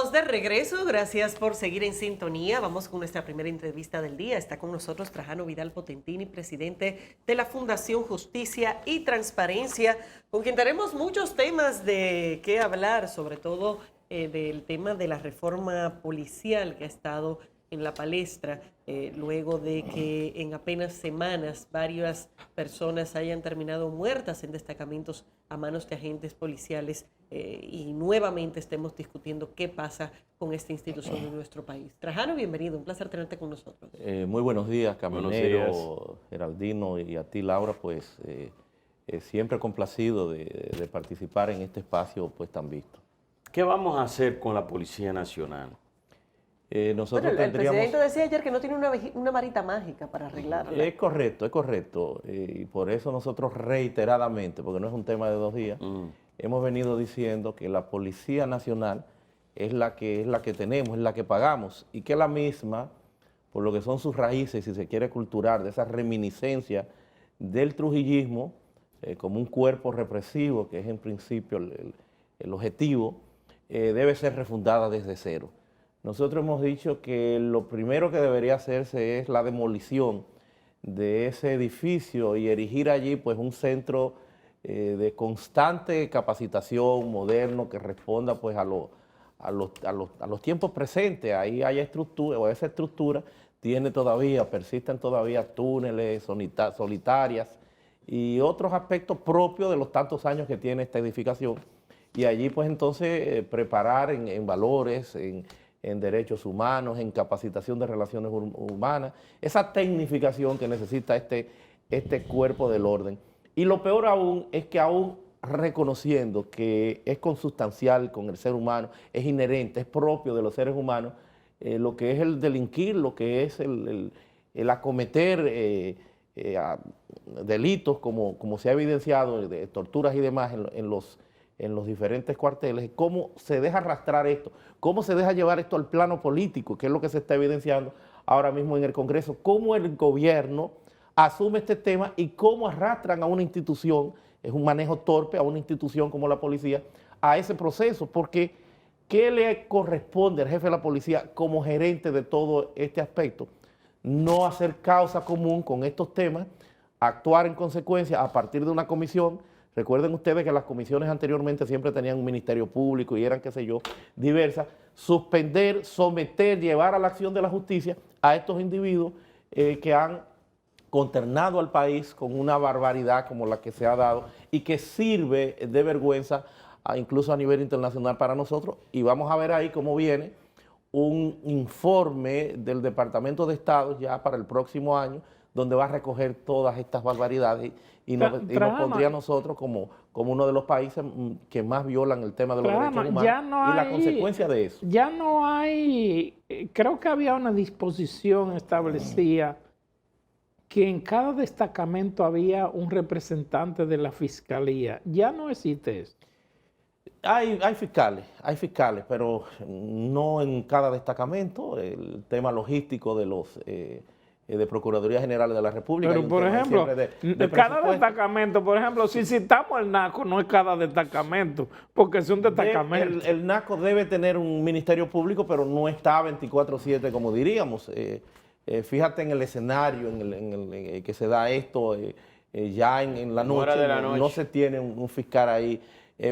Estamos de regreso, gracias por seguir en sintonía. Vamos con nuestra primera entrevista del día. Está con nosotros Trajano Vidal Potentini, presidente de la Fundación Justicia y Transparencia, con quien tenemos muchos temas de qué hablar, sobre todo del tema de la reforma policial que ha estado en la palestra, luego de que en apenas semanas varias personas hayan terminado muertas en destacamentos a manos de agentes policiales y nuevamente estemos discutiendo qué pasa con esta institución en nuestro país. Trajano, bienvenido, un placer tenerte con nosotros. Muy buenos días, Caminero, Geraldino, y a ti, Laura, pues siempre complacido de participar en este espacio pues tan visto. ¿Qué vamos a hacer con la Policía Nacional? Nosotros el presidente decía ayer que no tiene una varita mágica para arreglarla. Es correcto. Y por eso nosotros reiteradamente, porque no es un tema de 2 días, hemos venido diciendo que la Policía Nacional es la que tenemos, es la que pagamos, y que la misma, por lo que son sus raíces, si se quiere cultural, de esa reminiscencia del trujillismo, como un cuerpo represivo, que es en principio el objetivo, debe ser refundada desde cero. Nosotros hemos dicho que lo primero que debería hacerse es la demolición de ese edificio y erigir allí pues un centro de constante capacitación moderno que responda pues a los tiempos presentes. Ahí hay estructura, o esa estructura persisten todavía túneles solitarias y otros aspectos propios de los tantos años que tiene esta edificación. Y allí pues entonces preparar en valores, en derechos humanos, en capacitación de relaciones humanas, esa tecnificación que necesita este cuerpo del orden. Y lo peor aún es que aún reconociendo que es consubstancial con el ser humano, es inherente, es propio de los seres humanos, lo que es el delinquir, lo que es el acometer delitos como se ha evidenciado, de torturas y demás en los diferentes cuarteles, cómo se deja arrastrar esto, cómo se deja llevar esto al plano político, que es lo que se está evidenciando ahora mismo en el Congreso, cómo el gobierno asume este tema y cómo arrastran a una institución, es un manejo torpe, a una institución como la policía, a ese proceso, porque ¿qué le corresponde al jefe de la policía como gerente de todo este aspecto? No hacer causa común con estos temas, actuar en consecuencia a partir de una comisión. Recuerden ustedes que las comisiones anteriormente siempre tenían un ministerio público y eran, qué sé yo, diversas. Suspender, someter, llevar a la acción de la justicia a estos individuos que han consternado al país con una barbaridad como la que se ha dado y que sirve de vergüenza incluso a nivel internacional para nosotros. Y vamos a ver ahí cómo viene un informe del Departamento de Estado ya para el próximo año, donde va a recoger todas estas barbaridades y nos pondría a nosotros como uno de los países que más violan el tema de los derechos humanos y la consecuencia de eso. Ya no hay, creo que había una disposición establecida que en cada destacamento había un representante de la Fiscalía. Ya no existe eso. Hay fiscales, pero no en cada destacamento. El tema logístico de los de Procuraduría General de la República. Pero, por ejemplo, cada destacamento, por ejemplo, si citamos el NACO, no es cada destacamento, porque es un destacamento. El NACO debe tener un ministerio público, pero no está 24/7 como diríamos. Fíjate en el escenario en que se da esto, ya en la noche, no se tiene un fiscal ahí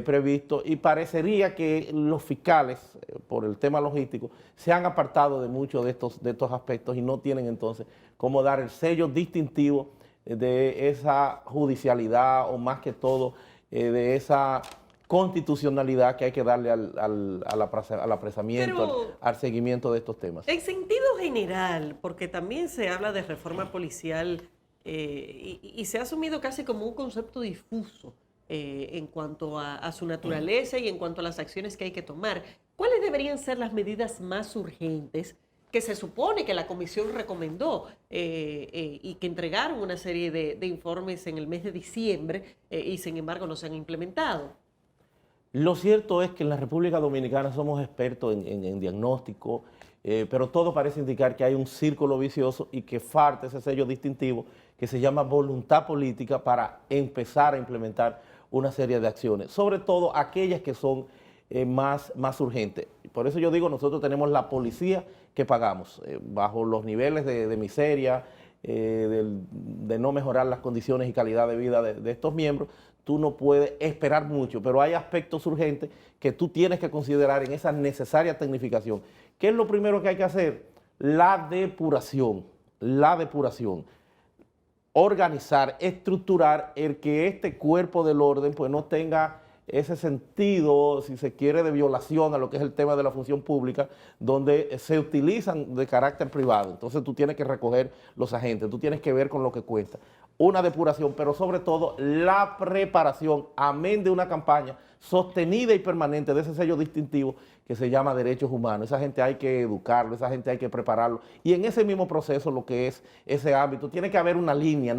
previsto, y parecería que los fiscales, por el tema logístico, se han apartado de muchos de estos aspectos y no tienen entonces cómo dar el sello distintivo de esa judicialidad, o más que todo de esa constitucionalidad que hay que darle al apresamiento, al seguimiento de estos temas. En sentido general, porque también se habla de reforma policial y se ha asumido casi como un concepto difuso en cuanto a su naturaleza y en cuanto a las acciones que hay que tomar. ¿Cuáles deberían ser las medidas más urgentes que se supone que la comisión recomendó y que entregaron una serie de informes en el mes de diciembre y sin embargo no se han implementado? Lo cierto es que en la República Dominicana somos expertos en diagnóstico, pero todo parece indicar que hay un círculo vicioso y que falta ese sello distintivo que se llama voluntad política para empezar a implementar una serie de acciones, sobre todo aquellas que son más urgente. Por eso yo digo, nosotros tenemos la policía que pagamos, bajo los niveles de miseria, de no mejorar las condiciones y calidad de vida de estos miembros. Tú no puedes esperar mucho, pero hay aspectos urgentes que tú tienes que considerar en esa necesaria tecnificación. ¿Qué es lo primero que hay que hacer? La depuración. Organizar, estructurar el que este cuerpo del orden pues no tenga ese sentido, si se quiere, de violación a lo que es el tema de la función pública, donde se utilizan de carácter privado. Entonces tú tienes que recoger los agentes, tú tienes que ver con lo que cuesta. Una depuración, pero sobre todo la preparación, amén de una campaña sostenida y permanente de ese sello distintivo que se llama derechos humanos. Esa gente hay que educarlo, esa gente hay que prepararlo. Y en ese mismo proceso, lo que es ese ámbito, tiene que haber una línea,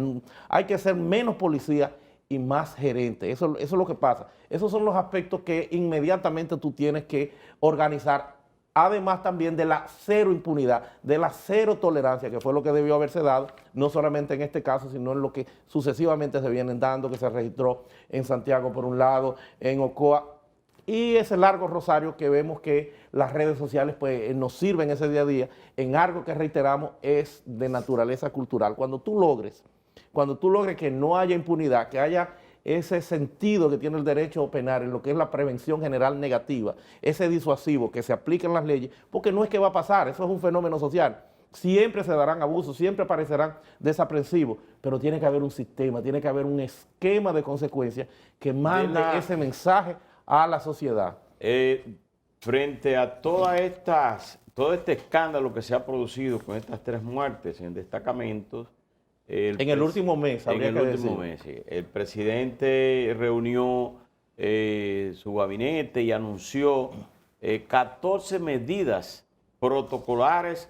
hay que ser menos policía y más gerente. Eso es lo que pasa. Esos son los aspectos que inmediatamente tú tienes que organizar, además también de la cero impunidad, de la cero tolerancia, que fue lo que debió haberse dado, no solamente en este caso, sino en lo que sucesivamente se vienen dando, que se registró en Santiago por un lado, en Ocoa, y ese largo rosario que vemos que las redes sociales pues nos sirven ese día a día, en algo que reiteramos es de naturaleza cultural. Cuando tú logres que no haya impunidad, que haya ese sentido que tiene el derecho penal en lo que es la prevención general negativa, ese disuasivo que se aplica en las leyes, porque no es que va a pasar, eso es un fenómeno social. Siempre se darán abusos, siempre aparecerán desaprensivos, pero tiene que haber un sistema, tiene que haber un esquema de consecuencias que mande ese mensaje a la sociedad. Frente a todo este escándalo que se ha producido con estas 3 muertes en destacamentos, en el último mes, habría que decir. Sí. El presidente reunió su gabinete y anunció 14 medidas protocolares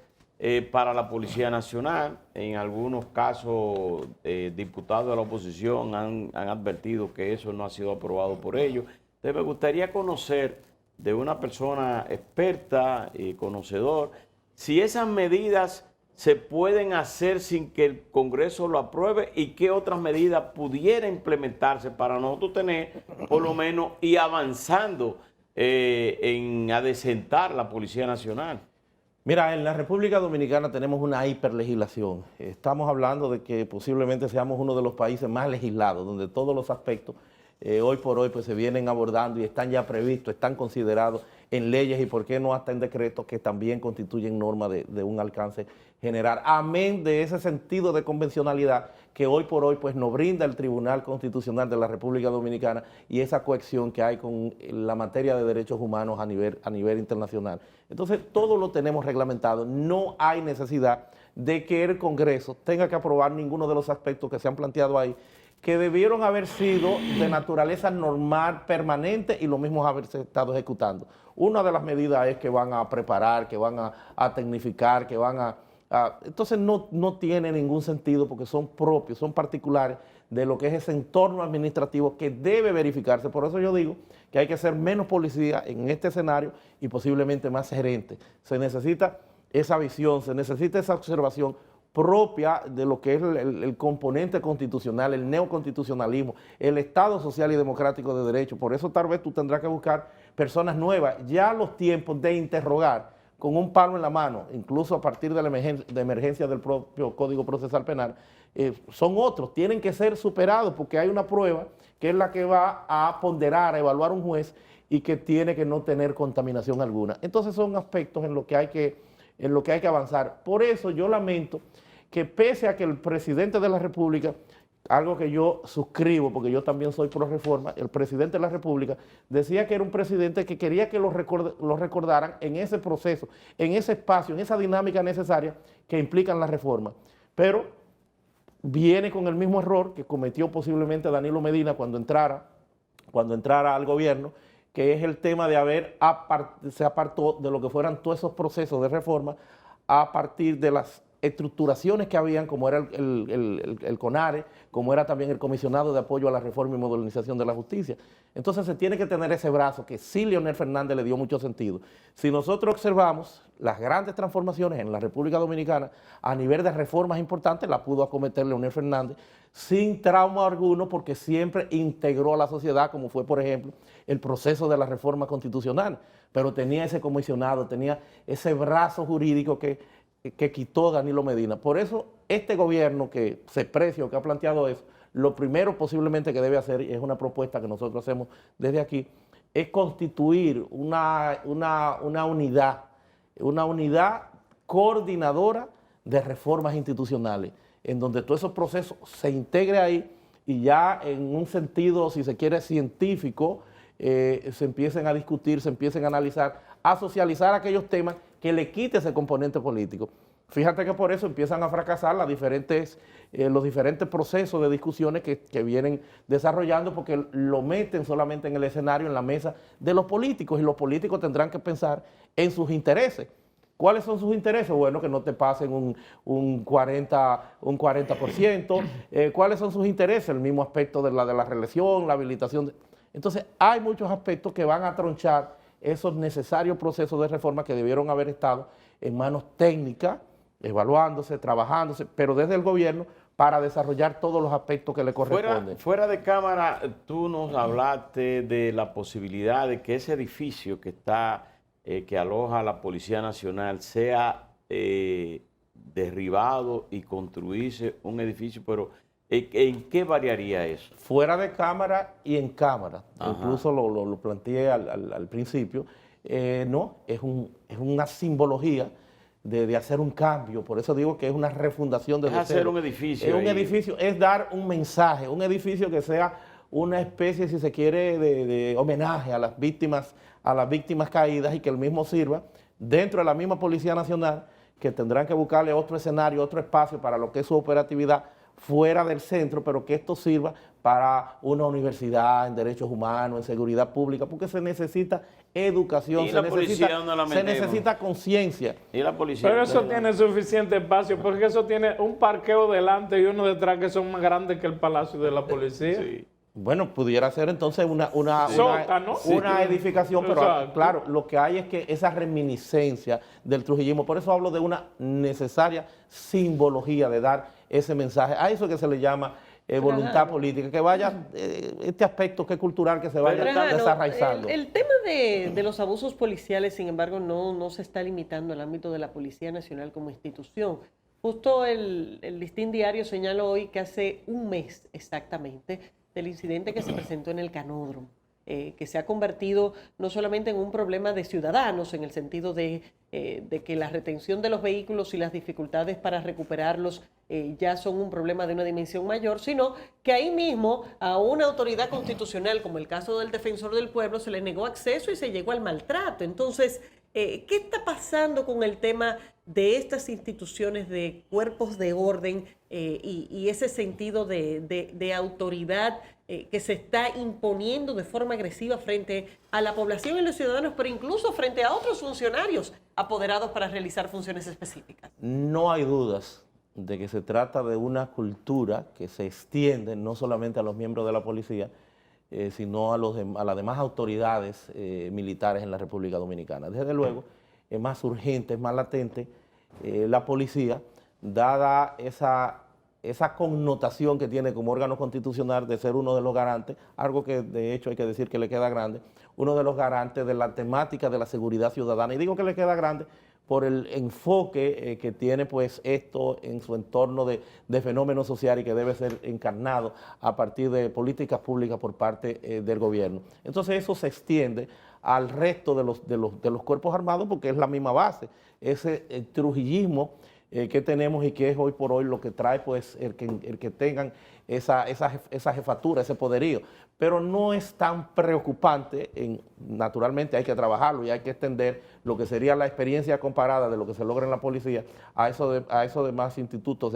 para la Policía Nacional. En algunos casos, diputados de la oposición han advertido que eso no ha sido aprobado por ellos. Entonces, me gustaría conocer de una persona experta y conocedor si esas medidas se pueden hacer sin que el Congreso lo apruebe y qué otras medidas pudiera implementarse para nosotros tener, por lo menos, y avanzando en adecentar la Policía Nacional. Mira, en la República Dominicana tenemos una hiperlegislación. Estamos hablando de que posiblemente seamos uno de los países más legislados, donde todos los aspectos hoy por hoy pues se vienen abordando y están ya previstos, están considerados en leyes y por qué no hasta en decretos que también constituyen normas de un alcance general. Amén de ese sentido de convencionalidad que hoy por hoy pues nos brinda el Tribunal Constitucional de la República Dominicana y esa cohesión que hay con la materia de derechos humanos a nivel internacional. Entonces todo lo tenemos reglamentado, no hay necesidad de que el Congreso tenga que aprobar ninguno de los aspectos que se han planteado ahí, que debieron haber sido de naturaleza normal, permanente, y lo mismo haberse estado ejecutando. Una de las medidas es que van a preparar, que van a tecnificar, que van a entonces no tiene ningún sentido porque son propios, son particulares de lo que es ese entorno administrativo que debe verificarse. Por eso yo digo que hay que ser menos policía en este escenario y posiblemente más gerente. Se necesita esa visión, se necesita esa observación propia de lo que es el componente constitucional, el neoconstitucionalismo, el Estado social y democrático de derecho. Por eso tal vez tú tendrás que buscar personas nuevas. Ya los tiempos de interrogar con un palo en la mano, incluso a partir de la emergencia del propio Código Procesal Penal, son otros, tienen que ser superados porque hay una prueba que es la que va a ponderar, a evaluar un juez y que tiene que no tener contaminación alguna. Entonces son aspectos en lo que hay que avanzar. Por eso yo lamento que pese a que el presidente de la República, algo que yo suscribo porque yo también soy pro reforma, el presidente de la República decía que era un presidente que quería que lo recordaran en ese proceso, en ese espacio, en esa dinámica necesaria que implican la reforma. Pero viene con el mismo error que cometió posiblemente Danilo Medina cuando entrara al gobierno, que es el tema de se apartó de lo que fueran todos esos procesos de reforma a partir de las estructuraciones que habían, como era el CONARE, como era también el Comisionado de Apoyo a la Reforma y Modernización de la Justicia. Entonces se tiene que tener ese brazo que sí Leonel Fernández le dio mucho sentido. Si nosotros observamos las grandes transformaciones en la República Dominicana a nivel de reformas importantes, las pudo acometer Leonel Fernández sin trauma alguno, porque siempre integró a la sociedad, como fue, por ejemplo, el proceso de la reforma constitucional, pero tenía ese comisionado, tenía ese brazo jurídico que quitó Danilo Medina. Por eso, este gobierno que se precia o que ha planteado eso, lo primero posiblemente que debe hacer, y es una propuesta que nosotros hacemos desde aquí, es constituir una unidad coordinadora de reformas institucionales, en donde todos esos procesos se integre ahí y ya en un sentido, si se quiere, científico, se empiecen a discutir, se empiecen a analizar, a socializar aquellos temas que le quite ese componente político. Fíjate que por eso empiezan a fracasar los diferentes procesos de discusiones que vienen desarrollando, porque lo meten solamente en el escenario, en la mesa de los políticos, y los políticos tendrán que pensar en sus intereses. ¿Cuáles son sus intereses? Bueno, que no te pasen un 40%. ¿Cuáles son sus intereses? El mismo aspecto de la reelección, la habilitación. Entonces, hay muchos aspectos que van a tronchar esos necesarios procesos de reforma que debieron haber estado en manos técnicas, evaluándose, trabajándose, pero desde el gobierno, para desarrollar todos los aspectos que le corresponden. Fuera de cámara, tú nos hablaste de la posibilidad de que ese edificio que aloja a la Policía Nacional sea derribado y construirse un edificio, pero ¿en qué variaría eso? Fuera de cámara y en cámara. Ajá. Incluso lo planteé al principio. No, es una simbología de hacer un cambio. Por eso digo que es una refundación desde Es hacer cero. un edificio. Es un edificio, es dar un mensaje, un edificio que sea una especie, si se quiere, de homenaje a las víctimas caídas, y que el mismo sirva dentro de la misma Policía Nacional, que tendrán que buscarle otro escenario, otro espacio para lo que es su operatividad fuera del centro, pero que esto sirva para una universidad en derechos humanos, en seguridad pública, porque se necesita educación, se necesita conciencia. ¿Y la policía? Pero eso tiene suficiente espacio, porque eso tiene un parqueo delante y uno detrás que son más grandes que el Palacio de la Policía. Sí. Bueno, pudiera ser entonces una edificación, pero exacto. claro, lo que hay es que esa reminiscencia del trujillismo, por eso hablo de una necesaria simbología de dar ese mensaje, a eso que se le llama voluntad política, que vaya, este aspecto que es cultural, que se vaya desarraizando. El tema de los abusos policiales, sin embargo, no se está limitando al ámbito de la Policía Nacional como institución. Justo el Listín Diario señaló hoy que hace un mes exactamente del incidente que se presentó en el Canódromo, que se ha convertido no solamente en un problema de ciudadanos, en el sentido de que la retención de los vehículos y las dificultades para recuperarlos ya son un problema de una dimensión mayor, sino que ahí mismo a una autoridad constitucional, como el caso del Defensor del Pueblo, se le negó acceso y se llegó al maltrato. Entonces, ¿qué está pasando con el tema de estas instituciones de cuerpos de orden y ese sentido de autoridad que se está imponiendo de forma agresiva frente a la población y los ciudadanos, pero incluso frente a otros funcionarios apoderados para realizar funciones específicas? No hay dudas de que se trata de una cultura que se extiende no solamente a los miembros de la policía, sino a las demás autoridades militares en la República Dominicana. Desde luego, es más urgente, es más latente la policía, dada esa connotación que tiene como órgano constitucional de ser uno de los garantes, algo que de hecho hay que decir que le queda grande, uno de los garantes de la temática de la seguridad ciudadana. Y digo que le queda grande por el enfoque que tiene pues esto en su entorno de fenómeno social y que debe ser encarnado a partir de políticas públicas por parte del gobierno. Entonces eso se extiende al resto de los cuerpos armados, porque es la misma base, ese trujillismo que tenemos y que es hoy por hoy lo que trae pues el que tengan esa jefatura, ese poderío. Pero no es tan preocupante, naturalmente hay que trabajarlo y hay que extender lo que sería la experiencia comparada de lo que se logra en la policía a esos demás institutos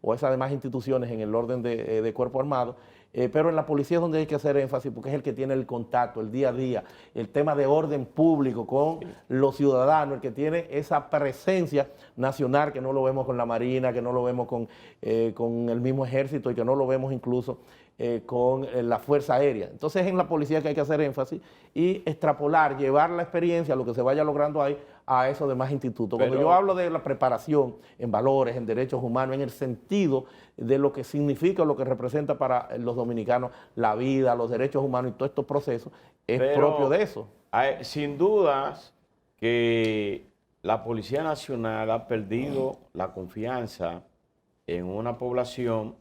o esas demás instituciones en el orden de cuerpo armado. Pero en la policía es donde hay que hacer énfasis porque es el que tiene el contacto, el día a día, el tema de orden público con los ciudadanos, el que tiene esa presencia nacional que no lo vemos con la Marina, que no lo vemos con el mismo ejército y que no lo vemos incluso con la Fuerza Aérea. Entonces es en la policía que hay que hacer énfasis y extrapolar, llevar la experiencia, lo que se vaya logrando ahí, a esos demás institutos. Cuando yo hablo de la preparación en valores, en derechos humanos, en el sentido de lo que significa, lo que representa para los dominicanos la vida, los derechos humanos y todos estos procesos, es propio de eso. Sin dudas que la Policía Nacional ha perdido la confianza en una población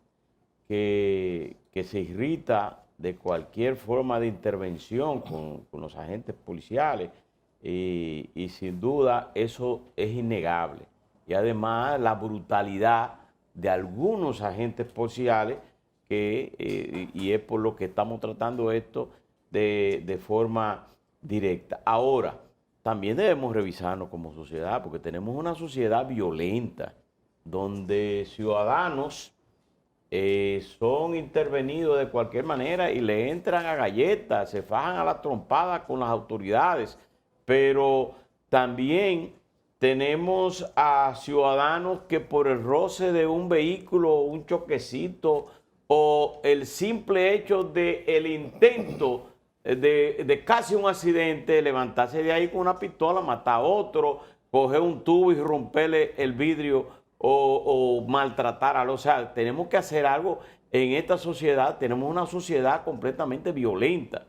que se irrita de cualquier forma de intervención con los agentes policiales. Y sin duda eso es innegable. Y además la brutalidad de algunos agentes policiales y es por lo que estamos tratando esto de forma directa. Ahora, también debemos revisarnos como sociedad, porque tenemos una sociedad violenta, donde ciudadanos son intervenidos de cualquier manera y le entran a galletas, se fajan a la trompada con las autoridades. Pero también tenemos a ciudadanos que por el roce de un vehículo, un choquecito o el simple hecho del intento de casi un accidente, levantarse de ahí con una pistola, matar a otro, coger un tubo y romperle el vidrio o maltratar a los. O sea, tenemos que hacer algo en esta sociedad. Tenemos una sociedad completamente violenta.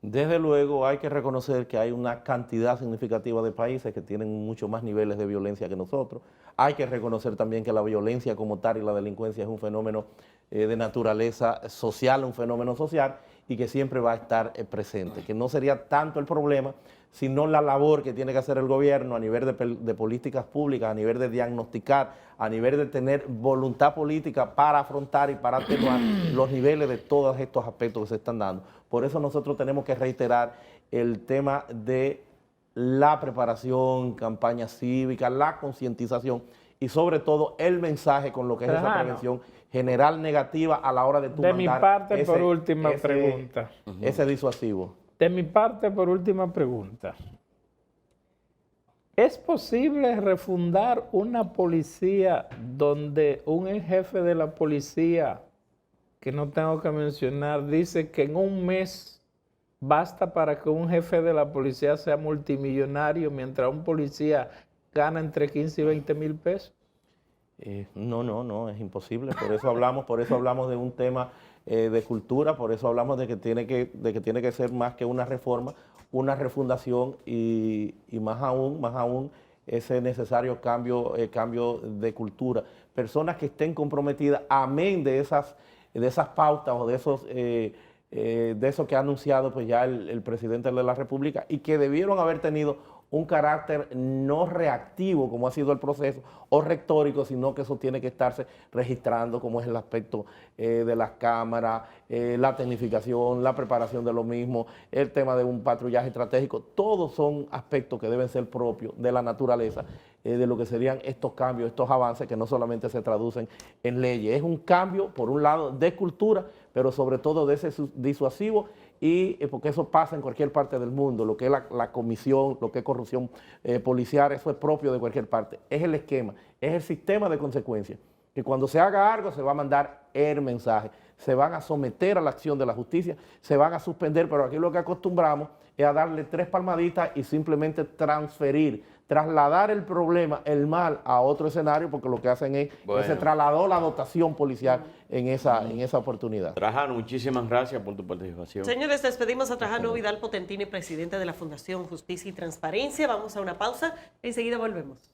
Desde luego hay que reconocer que hay una cantidad significativa de países que tienen mucho más niveles de violencia que nosotros. Hay que reconocer también que la violencia como tal y la delincuencia es un fenómeno de naturaleza social, un fenómeno social y que siempre va a estar presente, que no sería tanto el problema, sino la labor que tiene que hacer el gobierno a nivel de políticas públicas, a nivel de diagnosticar, a nivel de tener voluntad política para afrontar y para atenuar los niveles de todos estos aspectos que se están dando. Por eso nosotros tenemos que reiterar el tema de la preparación, campaña cívica, la concientización y sobre todo el mensaje con lo que es esa prevención general negativa a la hora de tu mandar. De mi parte, por última pregunta. Ese disuasivo. De mi parte, por última pregunta. ¿Es posible refundar una policía donde un jefe de la policía, que no tengo que mencionar, dice que en un mes basta para que un jefe de la policía sea multimillonario, mientras un policía gana entre 15 y 20 mil pesos? No, es imposible. Por eso hablamos de un tema de cultura, por eso hablamos de que tiene que ser más que una reforma, una refundación y más aún ese necesario cambio de cultura. Personas que estén comprometidas, amén de esas pautas o de eso que ha anunciado pues ya el presidente de la República y que debieron haber tenido un carácter no reactivo como ha sido el proceso o rectórico, sino que eso tiene que estarse registrando como es el aspecto de las cámaras, la tecnificación, la preparación de lo mismo, el tema de un patrullaje estratégico. Todos son aspectos que deben ser propios de la naturaleza, de lo que serían estos cambios, estos avances que no solamente se traducen en leyes. Es un cambio, por un lado, de cultura, pero sobre todo de ese disuasivo y porque eso pasa en cualquier parte del mundo, lo que es la comisión, lo que es corrupción policial, eso es propio de cualquier parte. Es el esquema, es el sistema de consecuencias, que cuando se haga algo se va a mandar el mensaje, se van a someter a la acción de la justicia, se van a suspender, pero aquí lo que acostumbramos es a darle 3 palmaditas y simplemente trasladar el problema, el mal, a otro escenario, porque lo que hacen es que se trasladó la dotación policial en esa oportunidad. Trajano, muchísimas gracias por tu participación. Señores, despedimos a Trajano Vidal Potentini, presidente de la Fundación Justicia y Transparencia. Vamos a una pausa, enseguida volvemos.